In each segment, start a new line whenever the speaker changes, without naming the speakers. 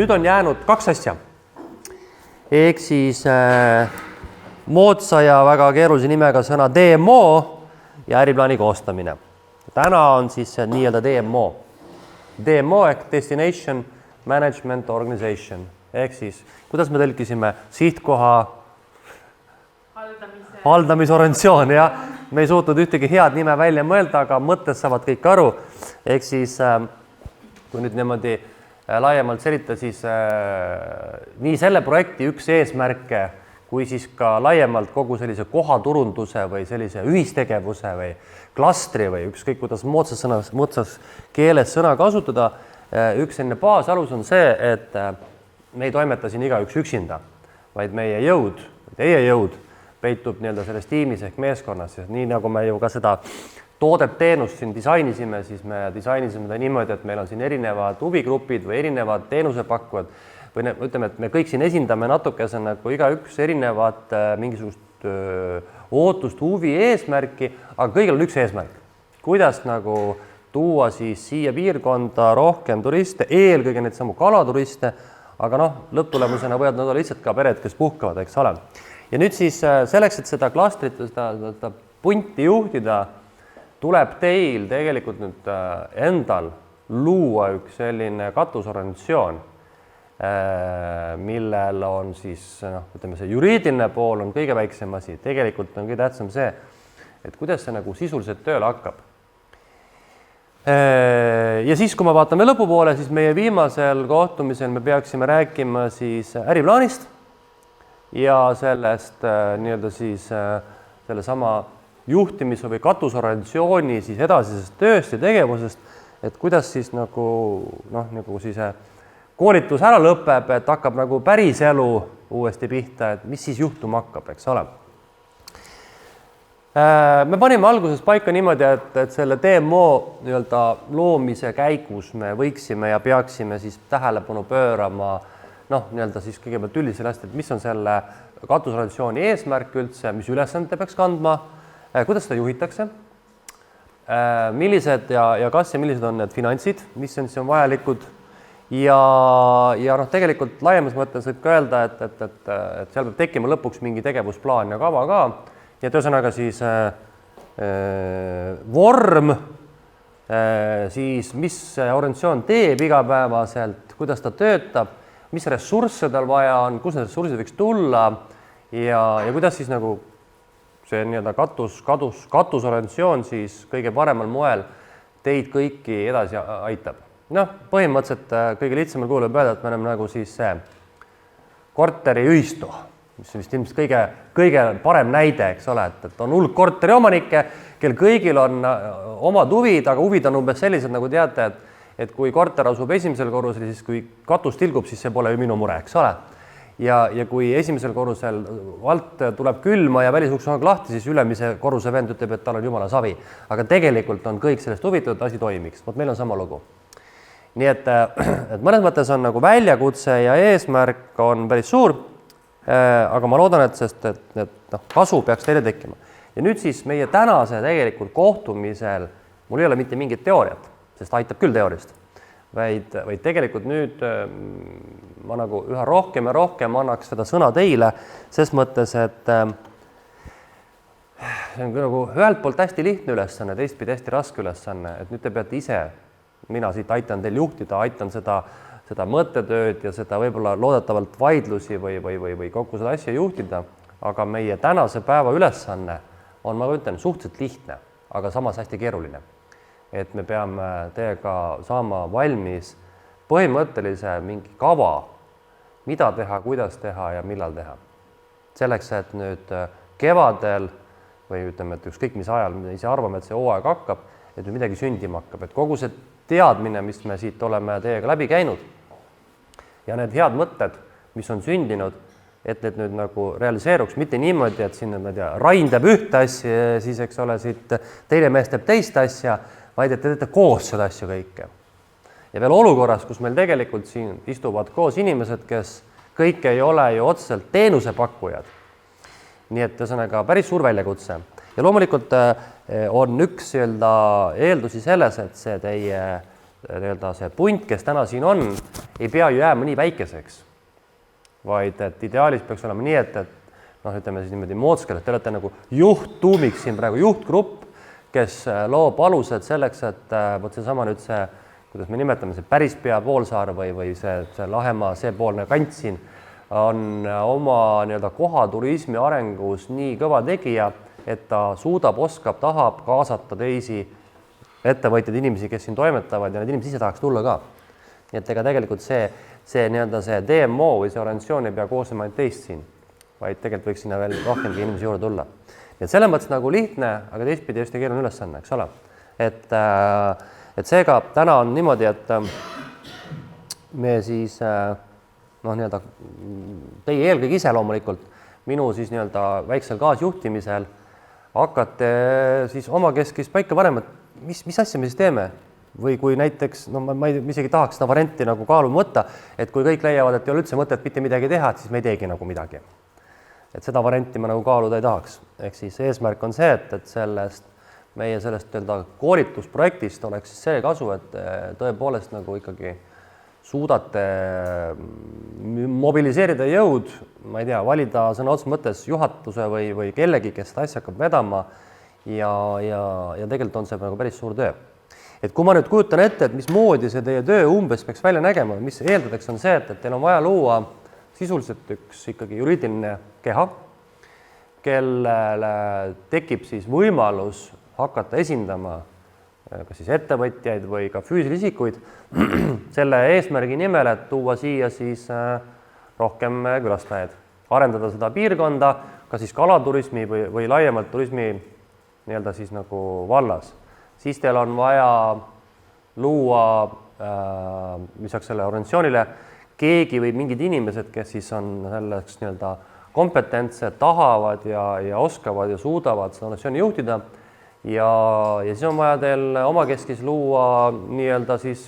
nüüd on jäänud kaks asja. Ehk siis moodsa ja väga keerulise nimega sõna DMO ja äriplaani koostamine. Täna on siis nii-öelda DMO. DMO ehk Destination Management Organization. Ehk siis, kuidas me tõlkisime sihtkoha haldamisorganisatsioon, ja me ei suutnud ühtegi head nime välja mõelda, aga mõttes saavad kõik aru. Ehk siis, kui nüüd niimoodi laiemalt selita, siis nii selle projekti üks eesmärke, kui siis ka laiemalt kogu sellise kohaturunduse või sellise ühistegevuse või klastri või ükskõik, kuidas moodsas keeles sõna kasutada, üks selline baasalus on see, et me ei toimeta siin igaüks üksinda, vaid meie jõud, teie jõud peitub nii-öelda selles tiimis ehk meeskonnas. Nii nagu me ju ka seda toodet-teenust siin disainisime, siis me disainisime ta niimoodi, et meil on siin erinevad huvigrupid või erinevad teenusepakkujad või ütleme, et me kõik siin esindame natukese nagu igaüks erinevat mingisugust ootust, huvi, eesmärki, aga kõigil on üks eesmärk. Kuidas nagu tuua siis siia piirkonda rohkem turiste, eelkõige neid samu kalaturiste, aga lõpptulemusena võivad nad olla lihtsalt ka pered, kes puhkavad, eks ole. Ja nüüd siis selleks, et seda klastrit, seda punti juhtida, tuleb teil tegelikult nüüd endal luua üks selline katusorganisatsioon, millel on siis, ütleme, see juriidiline pool on kõige väiksem asi. Tegelikult on kõige tähtsam see, et kuidas see nagu sisuliselt tööle hakkab. Ja siis, kui me vaatame lõpupoole, siis meie viimasel kohtumisel me peaksime rääkima siis äriplaanist ja sellest nii-öelda siis selle sama juhtimise või katusorganisatsiooni siis edasisest tööst ja tegevusest, et kuidas siis nagu siis koolitus ära lõpeb, et hakkab nagu päris elu uuesti pihta, et mis siis juhtuma hakkab, eks ole. Me panime alguses paika niimoodi, et selle DMO nii-öelda loomise käigus me võiksime ja peaksime siis tähelepanu pöörama nii-öelda siis kõigepealt üldisele asjad, et mis on selle katusorganisatsiooni eesmärk üldse, mis ülesande peaks kandma, kuidas seda juhitakse, millised ja kas ja millised on need finantsid, mis on vajalikud ja tegelikult laiemas mõttes võib ka öelda, et seal peab tekkima lõpuks mingi tegevusplaan ja kava ka. Ja ühesõnaga siis vorm, siis mis organisatsioon teeb igapäevaselt, kuidas ta töötab, mis ressursse tal vaja on, kus need ressursid võiks tulla ja kuidas siis nagu see nii-öelda katusorganisatsioon siis kõige paremal moel teid kõiki edasi aitab. Põhimõtteliselt kõige lihtsamal kuul võib öelda, et me oleme nagu siis see korteriühistu, mis on vist ilmselt kõige parem näide, eks ole, et on hulk korteri omanikke, kel kõigil on omad huvid, aga huvid on umbes sellised, nagu teate, et kui korter asub esimesel korrusel, siis kui katus tilgub, siis see pole ju minu mure, eks ole. Ja kui esimesel korrusel alt tuleb külma ja välisuks on lahti, siis ülemise korruse vend ütleb, et tal on jumala savi. Aga tegelikult on kõik sellest huvitatud, asi toimiks. Meil on sama lugu. Nii et mõnes mõttes on nagu väljakutse ja eesmärk on päris suur, aga ma loodan, et kasu peaks teile tekkima. Ja nüüd siis meie tänase tegelikult kohtumisel mul ei ole mitte mingit teooriat, sest aitab küll teoorist, vaid tegelikult nüüd ma nagu üha rohkem ja rohkem annaks seda sõna teile, ses mõttes, et see on nagu ühelt poolt hästi lihtne ülesanne, teistpidi hästi raske ülesanne, et nüüd te peate ise, mina siit aitan teil juhtida, aitan seda mõttetööd ja seda võib-olla loodetavalt vaidlusi või kogu seda asja juhtida, aga meie tänase päeva ülesanne on, ma ütlen, suhteliselt lihtne, aga samas hästi keeruline. Et me peame teiega saama valmis põhimõttelise mingi kava, mida teha, kuidas teha ja millal teha. Selleks, et nüüd kevadel või ütleme, et ükskõik mis ajal me ise arvame, et see hooaeg hakkab, et nüüd midagi sündima hakkab, et kogu see teadmine, mis me siit oleme teiega läbi käinud ja need head mõtted, mis on sündinud, et need nüüd nagu realiseeruks mitte niimoodi, et siin Rain teeb ühte asja, siis eks ole, siit teine mees teeb teist asja, vaid et te teete koos seda asju kõike. Ja veel olukorras, kus meil tegelikult siin istuvad koos inimesed, kes kõik ei ole ju otseselt teenusepakkujad. Nii et ühesõnaga päris suur väljakutse. Ja loomulikult on üks eeldusi selles, et see teie nii-öelda see punt, kes täna siin on, ei pea ju jääma nii väikeseks, vaid et ideaalis peaks olema nii, et noh, ütleme siis niimoodi moodskeles, te olete nagu juhttuumiks siin praegu, juhtgrupp, kes loob alused selleks, et vot seesama nüüd see, kuidas me nimetame, see Pärispea poolsaar või see Lahemaa seepoolne kant siin on oma nii-öelda kohaturismi arengus nii kõva tegija, et ta suudab, oskab, tahab kaasata teisi ettevõtjaid, inimesi, kes siin toimetavad ja need inimesed ise tahaks tulla ka. Nii et ega tegelikult see nii-öelda see DMO või see organisatsioon ei pea koosnema ainult teist siin, vaid tegelikult võiks sinna veel rohkemgi inimesi juurde tulla. Nii et selles mõttes nagu lihtne, aga teistpidi just keeruline ülesanne, eks ole. Et seega täna on niimoodi, et me siis noh, nii-öelda teie eelkõige ise loomulikult minu siis nii-öelda väiksel kaasjuhtimisel hakkate siis omakeskis paika panema, et mis asja me siis teeme või kui näiteks, no ma isegi tahaks seda varianti nagu kaaluma võtta, et kui kõik leiavad, et ei ole üldse mõtet mitte midagi teha, et siis me ei teegi nagu midagi. Et seda varianti ma nagu kaaluda ei tahaks. Ehk siis eesmärk on see, et meie sellest koolitusprojektist oleks siis see kasu, et tõepoolest nagu ikkagi suudate mobiliseerida jõud, ma ei tea, valida sõna otseses mõttes juhatuse või kellegi, kes seda asja hakkab vedama ja tegelikult on see nagu päris suur töö. Et kui ma nüüd kujutan ette, et mismoodi see teie töö umbes peaks välja nägema, mis eeldadeks on see, et teil on vaja luua sisuliselt üks ikkagi juriidiline keha, kellele tekib siis võimalus hakata esindama kas siis ettevõtjaid või ka füüsilisi isikuid selle eesmärgi nimel, et tuua siia siis rohkem külastajaid, arendada seda piirkonda, kas siis kalaturismi või laiemalt turismi nii-öelda siis nagu vallas. Siis teil on vaja luua lisaks selle organisatsioonile keegi või mingid inimesed, kes siis on selleks nii-öelda kompetentsed, tahavad ja oskavad ja suudavad seda organisatsiooni juhtida ja siis on vaja teil omakeskis luua nii-öelda siis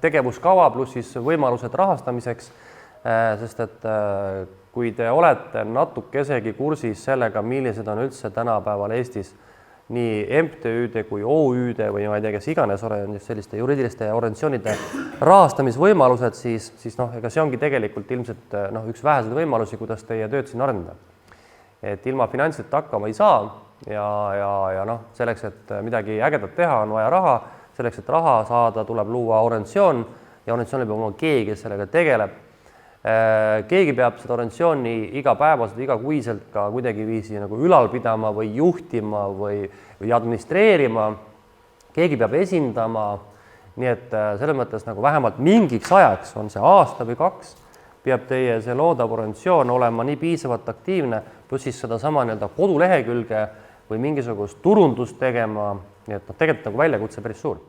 tegevuskava pluss siis võimalused rahastamiseks, sest et kui te olete natukesegi kursis sellega, millised on üldse tänapäeval Eestis nii MTÜ-de kui OÜ-de või ma ei tea, kes iganes selliste juriidiliste organisatsioonide rahastamisvõimalused, siis ega see ongi tegelikult ilmselt üks väheseid võimalusi, kuidas teie tööd siin arendada. Et ilma finantsiliselt hakkama ei saa ja selleks, et midagi ägedat teha, on vaja raha, selleks, et raha saada, tuleb luua organisatsioon ja organisatsioonil peab olema keegi, kes sellega tegeleb. Keegi peab seda organisatsiooni igapäevaselt, igakuiselt ka kuidagiviisi nagu ülal pidama või juhtima või administreerima. Keegi peab esindama, nii et selles mõttes nagu vähemalt mingiks ajaks, on see aasta või 2, peab teie see loodav organisatsioon olema nii piisavalt aktiivne, pluss siis seda sama kodulehekülge või mingisugust turundust tegema, nii et tegelikult nagu väljakutse päris suur.